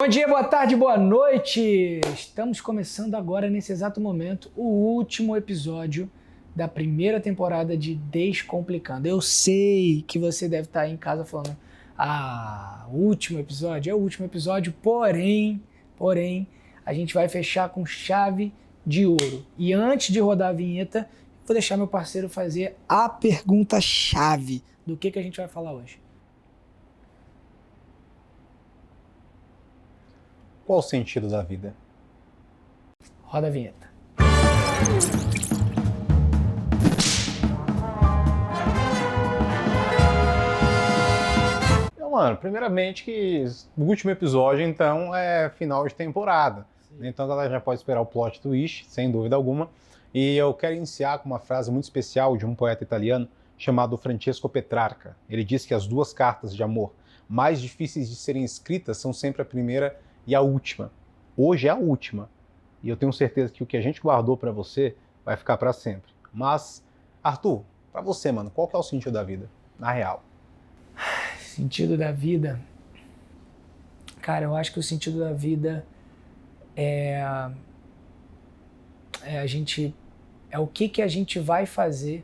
Bom dia, boa tarde, boa noite! Estamos começando agora, nesse exato momento, o último episódio da primeira temporada de Descomplicando. Eu sei que você deve estar aí em casa falando, o último episódio é o último episódio, porém, a gente vai fechar com chave de ouro. E antes de rodar a vinheta, vou deixar meu parceiro fazer a pergunta-chave do que a gente vai falar hoje. Qual o sentido da vida? Roda a vinheta. Então, mano, primeiramente que o último episódio, então, é final de temporada. Sim. Então a galera já pode esperar o plot twist, sem dúvida alguma. E eu quero iniciar com uma frase muito especial de um poeta italiano chamado Francesco Petrarca. Ele diz que as duas cartas de amor mais difíceis de serem escritas são sempre a primeira e a última. Hoje é a última. E eu tenho certeza que o que a gente guardou para você vai ficar para sempre. Mas, Arthur, para você, mano, qual que é o sentido da vida, na real? Sentido da vida? Cara, eu acho que o sentido da vida é o que a gente vai fazer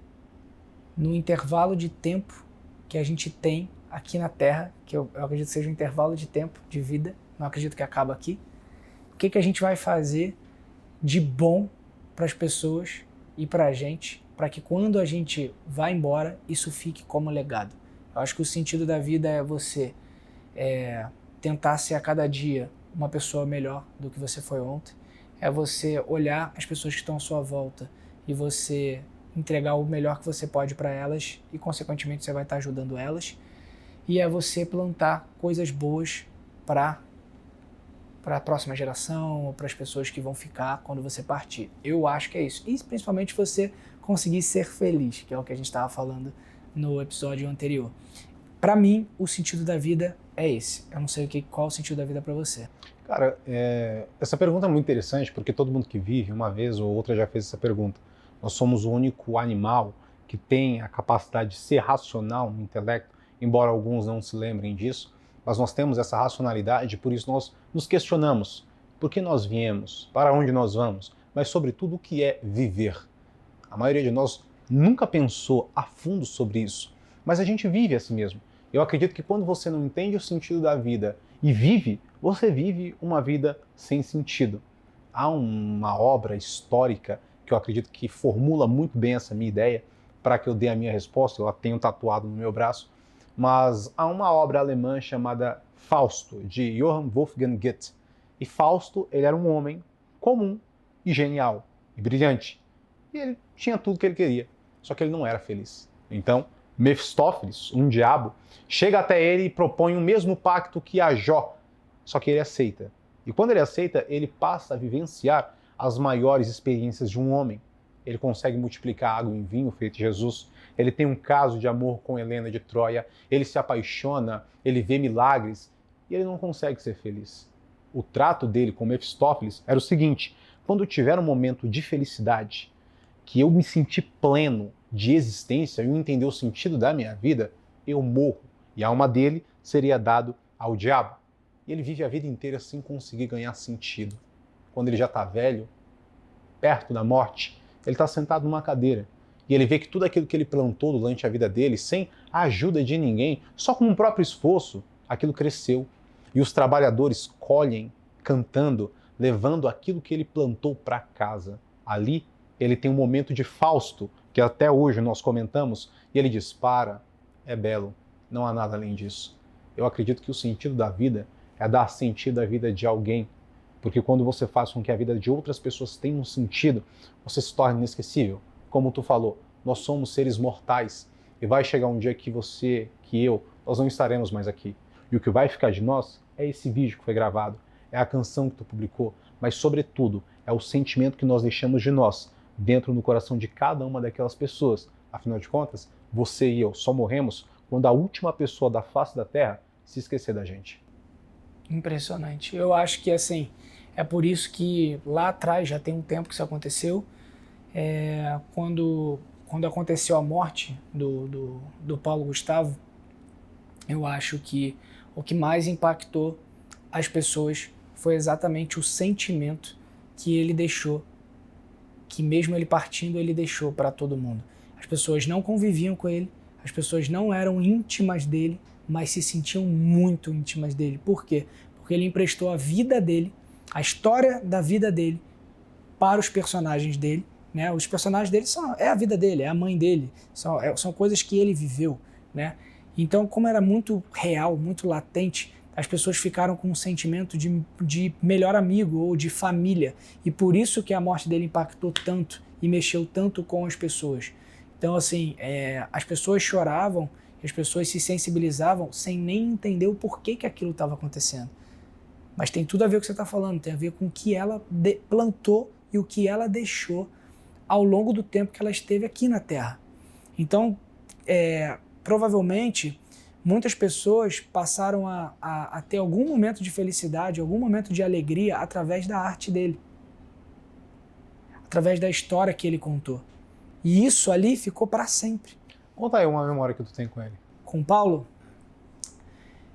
no intervalo de tempo que a gente tem aqui na Terra, que eu acredito que seja um intervalo de tempo de vida, não acredito que acaba aqui. O que a gente vai fazer de bom para as pessoas e para a gente, para que quando a gente vai embora, isso fique como legado. Eu acho que o sentido da vida é você tentar ser a cada dia uma pessoa melhor do que você foi ontem, é você olhar as pessoas que estão à sua volta e você entregar o melhor que você pode para elas e, consequentemente, você vai estar ajudando elas, e é você plantar coisas boas para a próxima geração ou para as pessoas que vão ficar quando você partir. Eu acho que é isso. E principalmente você conseguir ser feliz, que é o que a gente estava falando no episódio anterior. Para mim, o sentido da vida é esse. Eu não sei qual é o sentido da vida para você. Cara, essa pergunta é muito interessante porque todo mundo que vive, uma vez ou outra, já fez essa pergunta. Nós somos o único animal que tem a capacidade de ser racional no intelecto, embora alguns não se lembrem disso. Mas nós temos essa racionalidade, por isso nós nos questionamos por que nós viemos, para onde nós vamos, mas sobretudo o que é viver. A maioria de nós nunca pensou a fundo sobre isso, mas a gente vive assim mesmo. Eu acredito que quando você não entende o sentido da vida e vive, você vive uma vida sem sentido. Há uma obra histórica que eu acredito que formula muito bem essa minha ideia, para que eu dê a minha resposta, eu a tenho tatuado no meu braço, mas há uma obra alemã chamada Fausto, de Johann Wolfgang Goethe. E Fausto, ele era um homem comum e genial e brilhante. E ele tinha tudo que ele queria, só que ele não era feliz. Então, Mefistófeles, um diabo, chega até ele e propõe o mesmo pacto que a Jó, só que ele aceita. E quando ele aceita, ele passa a vivenciar as maiores experiências de um homem. Ele consegue multiplicar água em vinho, feito Jesus. Ele tem um caso de amor com Helena de Troia. Ele se apaixona, ele vê milagres e ele não consegue ser feliz. O trato dele com Mefistófeles era o seguinte: quando tiver um momento de felicidade, que eu me sentir pleno de existência e eu entender o sentido da minha vida, eu morro. E a alma dele seria dado ao diabo. E ele vive a vida inteira sem conseguir ganhar sentido. Quando ele já está velho, perto da morte, ele está sentado numa cadeira e ele vê que tudo aquilo que ele plantou durante a vida dele, sem a ajuda de ninguém, só com o próprio esforço, aquilo cresceu. E os trabalhadores colhem, cantando, levando aquilo que ele plantou para casa. Ali, ele tem um momento de Fausto, que até hoje nós comentamos, e ele diz: para, é belo, não há nada além disso. Eu acredito que o sentido da vida é dar sentido à vida de alguém, porque quando você faz com que a vida de outras pessoas tenha um sentido, você se torna inesquecível. Como tu falou, nós somos seres mortais e vai chegar um dia que você, que eu, nós não estaremos mais aqui. E o que vai ficar de nós é esse vídeo que foi gravado, é a canção que tu publicou, mas sobretudo é o sentimento que nós deixamos de nós dentro do coração de cada uma daquelas pessoas. Afinal de contas, você e eu só morremos quando a última pessoa da face da Terra se esquecer da gente. Impressionante. Eu acho que assim, é por isso que lá atrás, já tem um tempo que isso aconteceu, quando aconteceu a morte do Paulo Gustavo, eu acho que o que mais impactou as pessoas foi exatamente o sentimento que ele deixou, que mesmo ele partindo, ele deixou para todo mundo. As pessoas não conviviam com ele, as pessoas não eram íntimas dele, mas se sentiam muito íntimas dele. Por quê? Porque ele emprestou a vida dele, a história da vida dele, para os personagens dele, né? Os personagens dele é a vida dele, é a mãe dele, são coisas que ele viveu, né? Então, como era muito real, muito latente, as pessoas ficaram com um sentimento de melhor amigo ou de família. E por isso que a morte dele impactou tanto e mexeu tanto com as pessoas. Então, assim, as pessoas choravam, as pessoas se sensibilizavam sem nem entender o porquê que aquilo estava acontecendo. Mas tem tudo a ver com o que você está falando, tem a ver com o que ela plantou e o que ela deixou ao longo do tempo que ela esteve aqui na Terra. Então, provavelmente, muitas pessoas passaram a ter algum momento de felicidade, algum momento de alegria através da arte dele, através da história que ele contou. E isso ali ficou para sempre. Conta aí uma memória que tu tem com ele. Com o Paulo?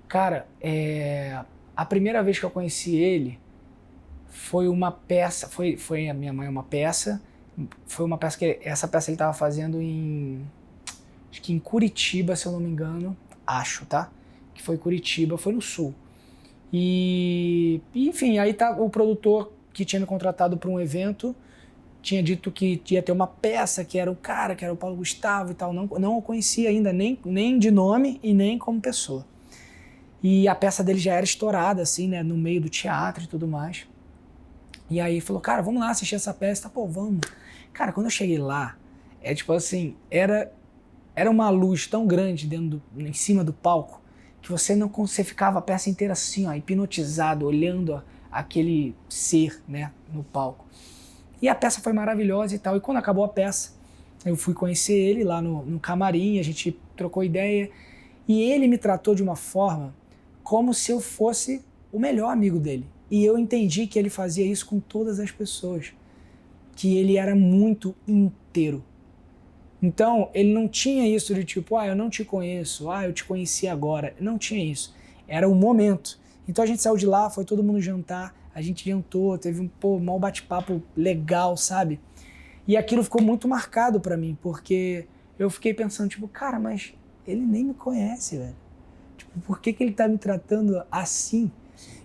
Cara, a primeira vez que eu conheci ele foi uma peça, foi a minha mãe uma peça, foi uma peça que essa peça ele estava fazendo acho que em Curitiba, se eu não me engano, tá? Que foi Curitiba, foi no Sul. E enfim, aí tá o produtor que tinha me contratado para um evento, tinha dito que ia ter uma peça que era o cara, que era o Paulo Gustavo e tal, não o conhecia ainda, nem de nome e nem como pessoa. E a peça dele já era estourada, assim, né, no meio do teatro e tudo mais. E aí falou, cara, vamos lá assistir essa peça. Tá, pô, vamos. Cara, quando eu cheguei lá, tipo assim, era uma luz tão grande em cima do palco que você ficava a peça inteira assim, ó, hipnotizado, olhando aquele ser, né, no palco. E a peça foi maravilhosa e tal. E quando acabou a peça, eu fui conhecer ele lá no camarim, a gente trocou ideia. E ele me tratou de uma forma como se eu fosse o melhor amigo dele. E eu entendi que ele fazia isso com todas as pessoas. Que ele era muito inteiro. Então, ele não tinha isso de tipo, eu não te conheço, eu te conheci agora. Não tinha isso. Era o momento. Então a gente saiu de lá, foi todo mundo jantar, a gente jantou, teve um mau bate-papo legal, sabe? E aquilo ficou muito marcado pra mim, porque eu fiquei pensando, tipo, cara, mas ele nem me conhece, velho. Tipo, por que ele tá me tratando assim?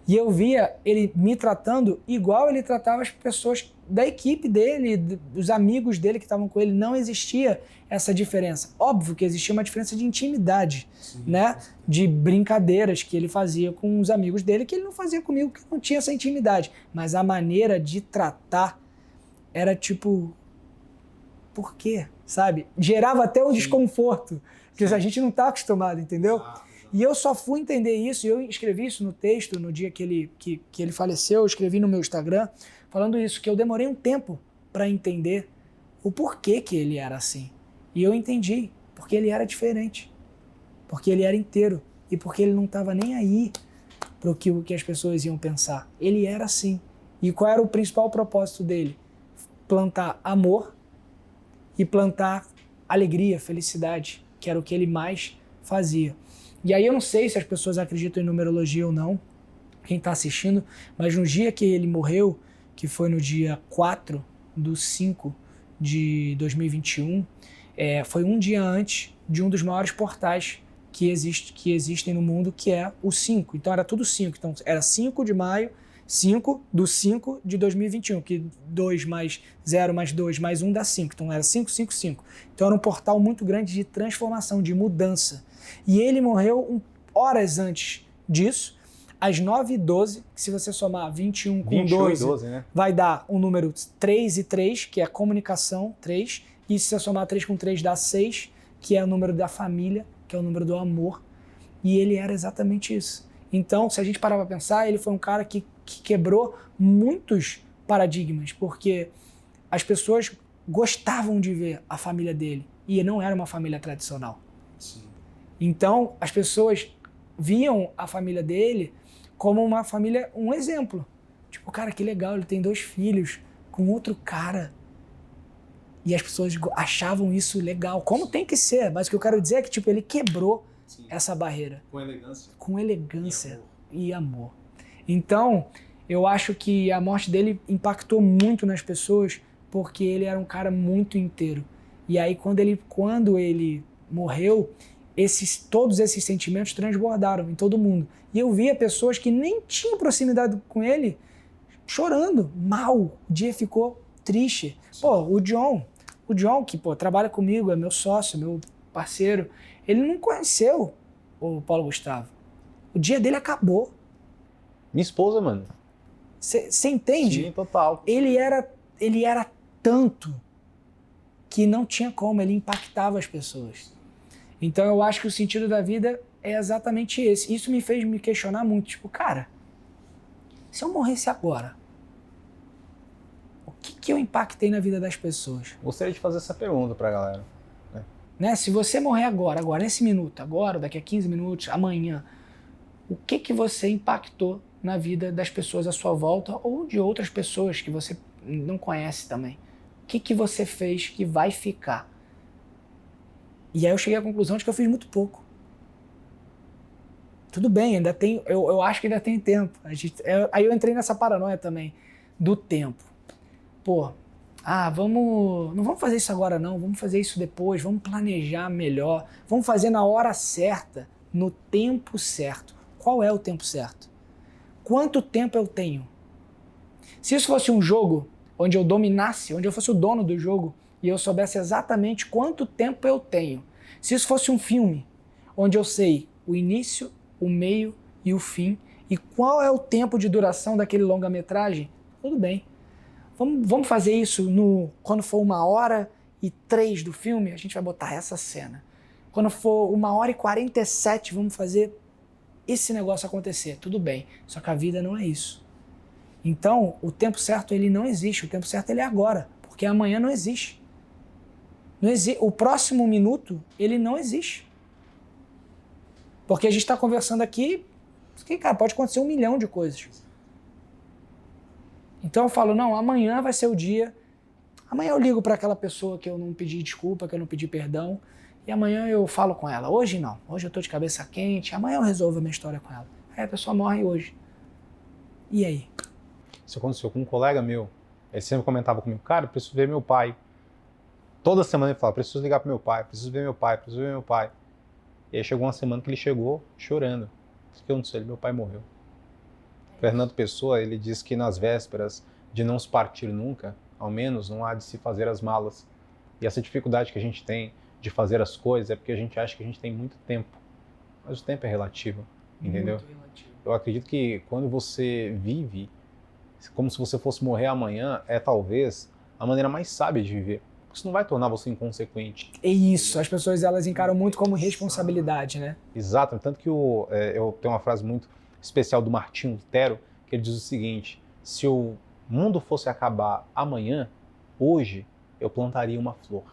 E eu via ele me tratando igual ele tratava as pessoas da equipe dele, dos amigos dele que estavam com ele. Não existia essa diferença. Óbvio que existia uma diferença de intimidade, né? De brincadeiras que ele fazia com os amigos dele que ele não fazia comigo, que não tinha essa intimidade. Mas a maneira de tratar era tipo... Por quê? Sabe? Gerava até um desconforto, porque a gente não tá acostumado, entendeu? E eu só fui entender isso, e eu escrevi isso no texto, no dia que ele faleceu, eu escrevi no meu Instagram, falando isso, que eu demorei um tempo para entender o porquê que ele era assim. E eu entendi, porque ele era diferente, porque ele era inteiro, e porque ele não estava nem aí para o que as pessoas iam pensar. Ele era assim. E qual era o principal propósito dele? Plantar amor e plantar alegria, felicidade, que era o que ele mais fazia. E aí eu não sei se as pessoas acreditam em numerologia ou não, quem está assistindo, mas no dia que ele morreu, que foi no dia 4/5 de 2021, foi um dia antes de um dos maiores portais que existem no mundo, que é o 5. Então era tudo 5. Então era 5 de maio, 5/5 de 2021, que 2 mais 0 mais 2 mais 1 dá 5. Então era 555. Então era um portal muito grande de transformação, de mudança. E ele morreu horas antes disso, às 9h12, que se você somar 21 com 12, né? Vai dar um número 3 e 3, que é a comunicação, 3. E se você somar 3 com 3 dá 6, que é o número da família, que é o número do amor. E ele era exatamente isso. Então, se a gente parar para pensar, ele foi um cara que quebrou muitos paradigmas, porque as pessoas gostavam de ver a família dele, e não era uma família tradicional. Sim. Então, as pessoas viam a família dele como uma família, um exemplo. Tipo, cara, que legal, ele tem 2 filhos com outro cara. E as pessoas achavam isso legal, como tem que ser. Mas o que eu quero dizer é que tipo, ele quebrou essa barreira. Com elegância. Com elegância e amor. Então, eu acho que a morte dele impactou muito nas pessoas porque ele era um cara muito inteiro. E aí, quando ele morreu, todos esses sentimentos transbordaram em todo mundo. E eu via pessoas que nem tinham proximidade com ele chorando, mal. O dia ficou triste. Pô, o John que, pô, trabalha comigo, é meu sócio, meu parceiro, ele não conheceu o Paulo Gustavo. O dia dele acabou. Minha esposa, mano. Você entende? Sim, total. Ele era tanto que não tinha como, ele impactava as pessoas. Então eu acho que o sentido da vida é exatamente esse. Isso me fez me questionar muito. Tipo, cara, se eu morresse agora, o que eu impactei na vida das pessoas? Gostaria de fazer essa pergunta pra galera. Né? Se você morrer agora, nesse minuto, agora, daqui a 15 minutos, amanhã, o que você impactou na vida das pessoas à sua volta ou de outras pessoas que você não conhece também? O que você fez que vai ficar? E aí eu cheguei à conclusão de que eu fiz muito pouco. Tudo bem, ainda tem, eu acho que ainda tem tempo. Aí eu entrei nessa paranoia também, do tempo. Pô, não vamos fazer isso agora não, vamos fazer isso depois, vamos planejar melhor, vamos fazer na hora certa, no tempo certo. Qual é o tempo certo? Quanto tempo eu tenho? Se isso fosse um jogo onde eu dominasse, onde eu fosse o dono do jogo, e eu soubesse exatamente quanto tempo eu tenho. Se isso fosse um filme, onde eu sei o início, o meio e o fim, e qual é o tempo de duração daquele longa-metragem, tudo bem. Vamos fazer isso quando for 1h03 do filme, a gente vai botar essa cena. Quando for 1h47, vamos fazer esse negócio acontecer, tudo bem. Só que a vida não é isso. Então, o tempo certo ele não existe, o tempo certo ele é agora, porque amanhã não existe. O próximo minuto, ele não existe. Porque a gente está conversando aqui, cara, pode acontecer 1 milhão de coisas. Então eu falo, não, amanhã vai ser o dia, amanhã eu ligo para aquela pessoa que eu não pedi desculpa, que eu não pedi perdão, e amanhã eu falo com ela. Hoje não, hoje eu tô de cabeça quente, amanhã eu resolvo a minha história com ela. Aí a pessoa morre hoje. E aí? Isso aconteceu com um colega meu, ele sempre comentava comigo, cara, eu preciso ver meu pai. Toda semana ele falava, preciso ligar pro meu pai, preciso ver meu pai, preciso ver meu pai. E aí chegou uma semana que ele chegou chorando. O que aconteceu? Meu pai morreu. Fernando Pessoa, ele diz que nas vésperas de não se partir nunca, ao menos não há de se fazer as malas. E essa dificuldade que a gente tem de fazer as coisas é porque a gente acha que a gente tem muito tempo. Mas o tempo é relativo, entendeu? Muito relativo. Eu acredito que quando você vive como se você fosse morrer amanhã, é talvez a maneira mais sábia de viver. Isso não vai tornar você inconsequente. É isso, as pessoas elas encaram muito como responsabilidade, né? Exato, tanto que eu tenho uma frase muito especial do Martinho Lutero, que ele diz o seguinte, se o mundo fosse acabar amanhã, hoje eu plantaria uma flor.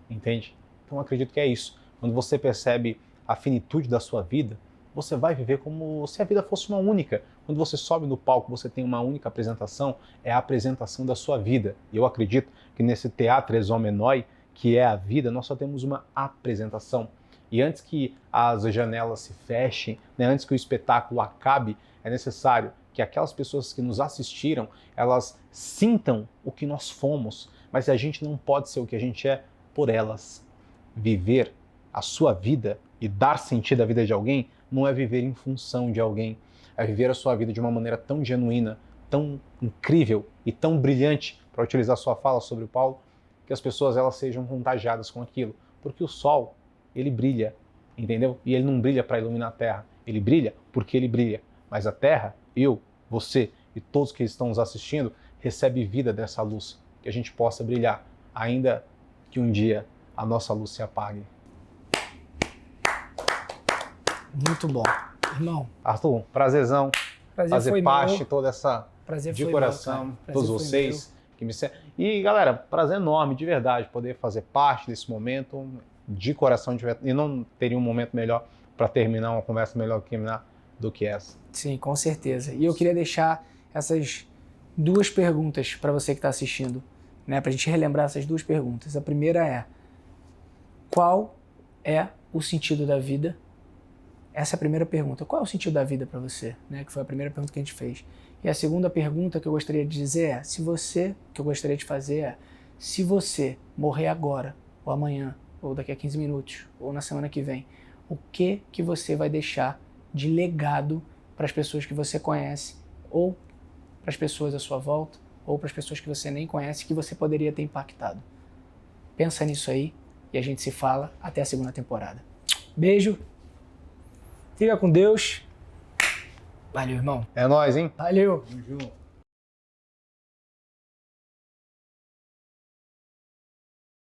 Entende? Então eu acredito que é isso. Quando você percebe a finitude da sua vida, você vai viver como se a vida fosse uma única. Quando você sobe no palco, você tem uma única apresentação, é a apresentação da sua vida. E eu acredito que nesse teatro exomenoi, que é a vida, nós só temos uma apresentação. E antes que as janelas se fechem, né, antes que o espetáculo acabe, é necessário que aquelas pessoas que nos assistiram, elas sintam o que nós fomos, mas a gente não pode ser o que a gente é por elas. Viver a sua vida e dar sentido à vida de alguém não é viver em função de alguém, é viver a sua vida de uma maneira tão genuína, tão incrível e tão brilhante, para utilizar sua fala sobre o Paulo, que as pessoas elas sejam contagiadas com aquilo. Porque o sol, ele brilha, entendeu? E ele não brilha para iluminar a terra, ele brilha porque ele brilha. Mas a terra, eu, você e todos que estão nos assistindo, recebem vida dessa luz, que a gente possa brilhar, ainda que um dia a nossa luz se apague. Muito bom. Irmão. Arthur, prazerzão fazer parte de toda essa de coração, todos vocês que me seguem. E galera, prazer enorme, de verdade, poder fazer parte desse momento de coração, e não teria um momento melhor para terminar uma conversa melhor do que essa. Sim, com certeza. E eu queria deixar essas 2 perguntas para você que está assistindo, né, para a gente relembrar essas 2 perguntas. A primeira é: qual é o sentido da vida? Essa é a primeira pergunta. Qual é o sentido da vida para você? Né? Que foi a primeira pergunta que a gente fez. E a segunda pergunta que eu gostaria de dizer é, se você morrer agora, ou amanhã, ou daqui a 15 minutos, ou na semana que vem, o que você vai deixar de legado para as pessoas que você conhece, ou para as pessoas à sua volta, ou para as pessoas que você nem conhece, que você poderia ter impactado? Pensa nisso aí e a gente se fala até a segunda temporada. Beijo, fica com Deus. Valeu, irmão. É nóis, hein? Valeu. Tamo junto.